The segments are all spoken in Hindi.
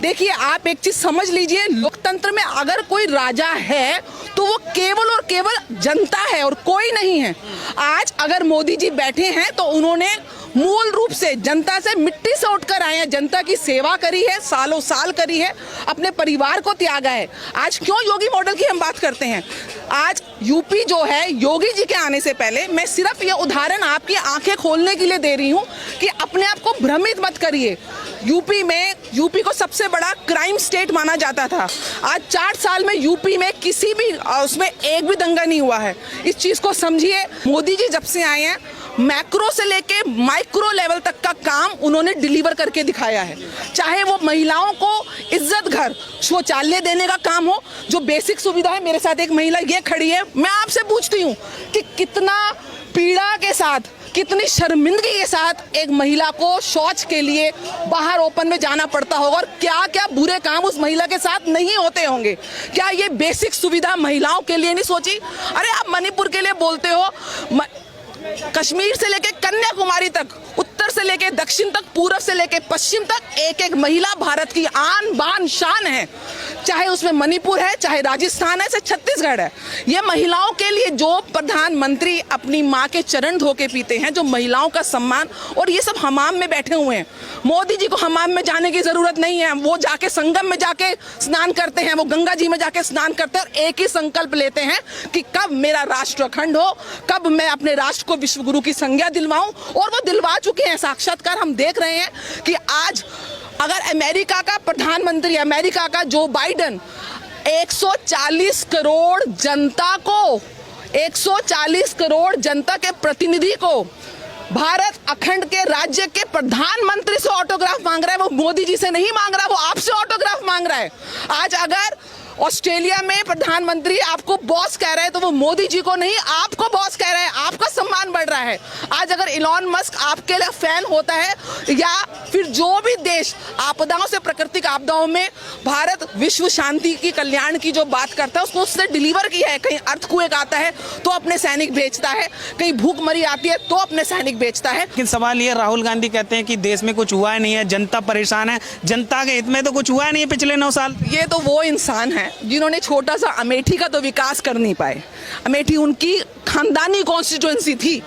देखिए, आप एक चीज समझ लीजिए, लोकतंत्र में अगर कोई राजा है तो वो केवल और केवल जनता है और कोई नहीं है। आज अगर मोदी जी बैठे हैं तो उन्होंने मूल रूप से जनता से मिट्टी से उठकर आए हैं, जनता की सेवा करी है, सालों साल करी है, अपने परिवार को त्यागा है। आज क्यों योगी मॉडल की हम बात करते हैं? आज यूपी जो है, योगी जी के आने से पहले, मैं सिर्फ ये उदाहरण आपकी आंखें खोलने के लिए दे रही हूँ कि अपने आप को भ्रमित मत करिए। यूपी को सबसे बड़ा क्राइम स्टेट माना जाता था। आज 4 साल में यूपी में किसी भी उसमें एक भी दंगा नहीं हुआ है। इस चीज को समझिए। मोदी जी जब से आए हैं, मैक्रो से लेके माइक्रो लेवल तक का काम उन्होंने डिलीवर करके दिखाया है। चाहे वो महिलाओं को इज्जत घर शौचालय देने का काम हो, जो बेसिक सुविधा है। मेरे साथ एक महिला ये खड़ी है, मैं आपसे पूछती हूँ कि कितना पीड़ा के साथ, कितनी शर्मिंदगी के साथ एक महिला को शौच के लिए बाहर ओपन में जाना पड़ता होगा और क्या क्या बुरे काम उस महिला के साथ नहीं होते होंगे। क्या ये बेसिक सुविधा महिलाओं के लिए नहीं सोची? अरे आप मणिपुर के लिए बोलते हो, कश्मीर से लेके कन्याकुमारी तक, उत्तर से लेके दक्षिण तक, पूर्व से लेके पश्चिम तक एक एक महिला भारत की आन बान शान है। चाहे उसमें मणिपुर है, चाहे राजस्थान है, चाहे छत्तीसगढ़ है। ये महिलाओं के लिए जो प्रधानमंत्री अपनी माँ के चरण धो के पीते हैं, जो महिलाओं का सम्मान, और ये सब हमाम में बैठे हुए हैं। मोदी जी को हमाम में जाने की जरूरत नहीं है। वो जाके संगम में जाके स्नान करते हैं, वो गंगा जी में जाके स्नान करते हैं और एक ही संकल्प लेते हैं कि कब मेरा राष्ट्र अखंड हो, कब मैं अपने राष्ट्र को विश्व गुरु की संज्ञा दिलवाऊं। और वो दिलवा चुके हैं। साक्षात्कार हम देख रहे हैं कि आज अगर अमेरिका का प्रधानमंत्री, अमेरिका का जो बाइडेन 140 करोड़ जनता को, 140 करोड़ जनता के प्रतिनिधि को भारत अखंड के राज्य के प्रधानमंत्री से ऑटोग्राफ मांग रहा है, वो मोदी जी से नहीं मांग रहा, वो आपसे ऑटोग्राफ मांग रहा है। आज अगर ऑस्ट्रेलिया में प्रधानमंत्री आपको बॉस कह रहा है तो वो मोदी जी को नहीं, आपको बॉस कह रहा है, आपका सम्मान बढ़ रहा है। आज अगर इलॉन मस्क आपके लिए फैन होता है, या फिर जो भी देश आपदाओं से, प्राकृतिक आपदाओं में भारत विश्व शांति की, कल्याण की जो बात करता है, उसको उसने डिलीवर किया है। कहीं अर्थक्वेक आता है तो अपने सैनिक भेजता है, कहीं भूखमरी आती है तो अपने सैनिक भेजता है। लेकिन सवाल ये, राहुल गांधी कहते हैं कि देश में कुछ हुआ नहीं है, जनता परेशान है, जनता के हित में तो कुछ हुआ नहीं है पिछले 9 साल। ये तो वो इंसान है जिन्होंने छोटा सा अमेठी का तो विकास कर नहीं पाए। अमेठी उनकी खानदानी कॉन्स्टिट्यूएंसी थी,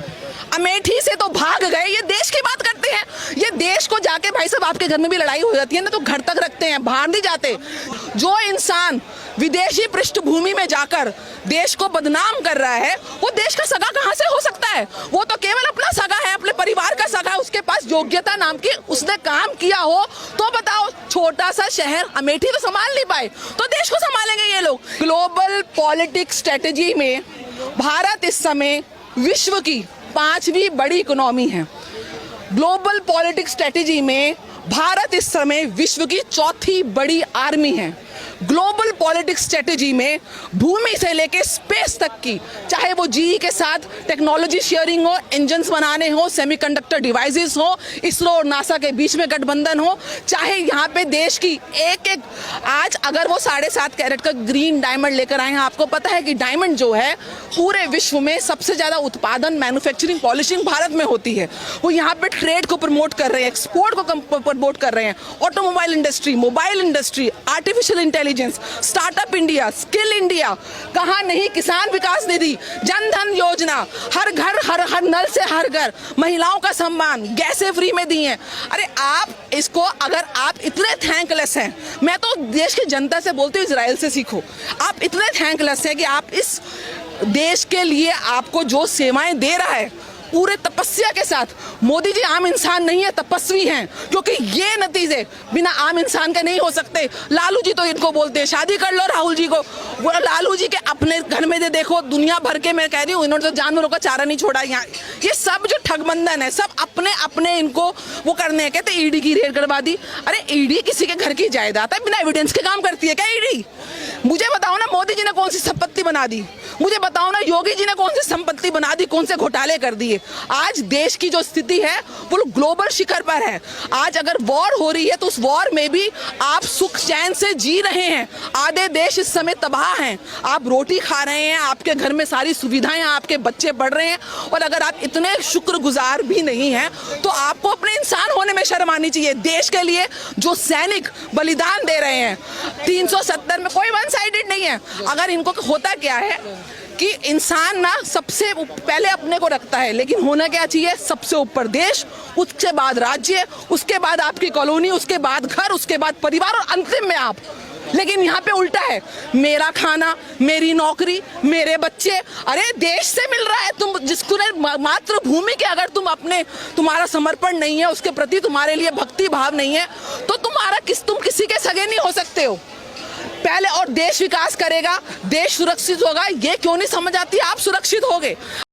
अमेठी से तो भाग गए। ये देश की बात करते हैं। ये देश को जाके, भाई साहब आपके घर में भी लड़ाई हो जाती है ना, तो घर तक रखते हैं, बाहर नहीं जाते। जो इंसान विदेशी पृष्ठभूमि में जाकर देश को बदनाम कर रहा है, वो देश का सगा कहां से हो सकता है? वो तो केवल अपना सगा है, अपने परिवार का सगा है। उसके पास योग्यता नाम की, उसने काम किया हो तो बताओ। छोटा सा शहर अमेठी तो संभाल नहीं पाए, तो देश को संभालेंगे ये लोग। ग्लोबल पॉलिटिक्स स्ट्रेटेजी में भारत इस समय विश्व की 5वीं बड़ी इकोनॉमी है। ग्लोबल पॉलिटिक्स स्ट्रेटेजी में भारत इस समय विश्व की 4थी बड़ी आर्मी है। ग्लोबल पॉलिटिक्स स्ट्रेटेजी में भूमि से लेके स्पेस तक की, चाहे वो जीई के साथ टेक्नोलॉजी शेयरिंग हो, इंजन्स बनाने हो, सेमीकंडक्टर डिवाइसेस हो, इसरो और नासा के बीच में गठबंधन हो, चाहे यहाँ पे देश की एक एक, आज अगर वो 7.5 कैरेट का ग्रीन डायमंड लेकर आए हैं, आपको पता है कि डायमंड जो है पूरे विश्व में सबसे ज्यादा उत्पादन, मैन्युफैक्चरिंग, पॉलिशिंग भारत में होती है। वो यहाँ पे ट्रेड को प्रमोट कर रहे हैं, एक्सपोर्ट को प्रमोट कर रहे हैं। Automobile industry, mobile industry, artificial intelligence, startup India, skill India, कहां नहीं किसान विकास निधि, जन धन योजना, हर घर हर नल से हर घर, महिलाओं का सम्मान, गैसें फ्री में दी हैं। अरे आप इसको, अगर आप इतने थैंकलेस हैं, मैं तो देश की जनता से बोलती हूँ, इजराइल से सीखो। आप इतने थैंकलेस हैं कि आप इस देश के लिए आपको जो सेवाएं दे रहा है पूरे तपस्या के साथ, मोदी जी आम इंसान नहीं है, तपस्वी हैं, क्योंकि ये नतीजे बिना आम इंसान के नहीं हो सकते। लालू जी तो इनको बोलते हैं शादी कर लो राहुल जी को। वो लालू जी के अपने घर में देखो, दुनिया भर के, मैं कह रही हूँ, इन्होंने तो जानवरों का चारा नहीं छोड़ा यहाँ। ये सब जो ठगबंधन है, सब अपने अपने इनको वो करने हैं। कहते ईडी की रेड करवा दी। अरे ईडी किसी के घर की जायदाद है, बिना एविडेंस के काम करती है क्या ईडी? मुझे बताओ ना, मोदी जी ने कौन सी संपत्ति बना दी? मुझे बताओ ना, योगी जी ने कौन सी संपत्ति बना दी, कौन से घोटाले कर दिए? आज देश की जो स्थिति है वो ग्लोबल शिखर पर है। आज अगर वॉर हो रही है तो उस वॉर में भी आप सुख चैन से जी रहे हैं। आधे देश इस समय तबाह हैं, आप रोटी खा रहे हैं, आपके घर में सारी सुविधाएं, आपके बच्चे पढ़ रहे हैं। और अगर आप इतने शुक्रगुजार भी नहीं हैं तो आपको अपने इंसान होने में शर्म आनी चाहिए। देश के लिए जो सैनिक बलिदान दे रहे हैं 370 में, कोई वन साइडेड नहीं है। अगर इनको होता क्या है कि इंसान ना सबसे पहले अपने को रखता है, लेकिन होना क्या चाहिए? सबसे ऊपर देश, उसके बाद राज्य, उसके बाद आपकी कॉलोनी, उसके बाद घर, उसके बाद परिवार और अंतिम में आप। लेकिन यहाँ पे उल्टा है, मेरा खाना, मेरी नौकरी, मेरे बच्चे। अरे देश से मिल रहा है, तुम जिसको मातृभूमि के अगर तुम्हारा समर्पण नहीं है, उसके प्रति तुम्हारे लिए भक्ति भाव नहीं है, तो तुम किसी के सगे नहीं हो सकते हो पहले। और देश विकास करेगा, देश सुरक्षित होगा, ये क्यों नहीं समझ आती? आप सुरक्षित होगे।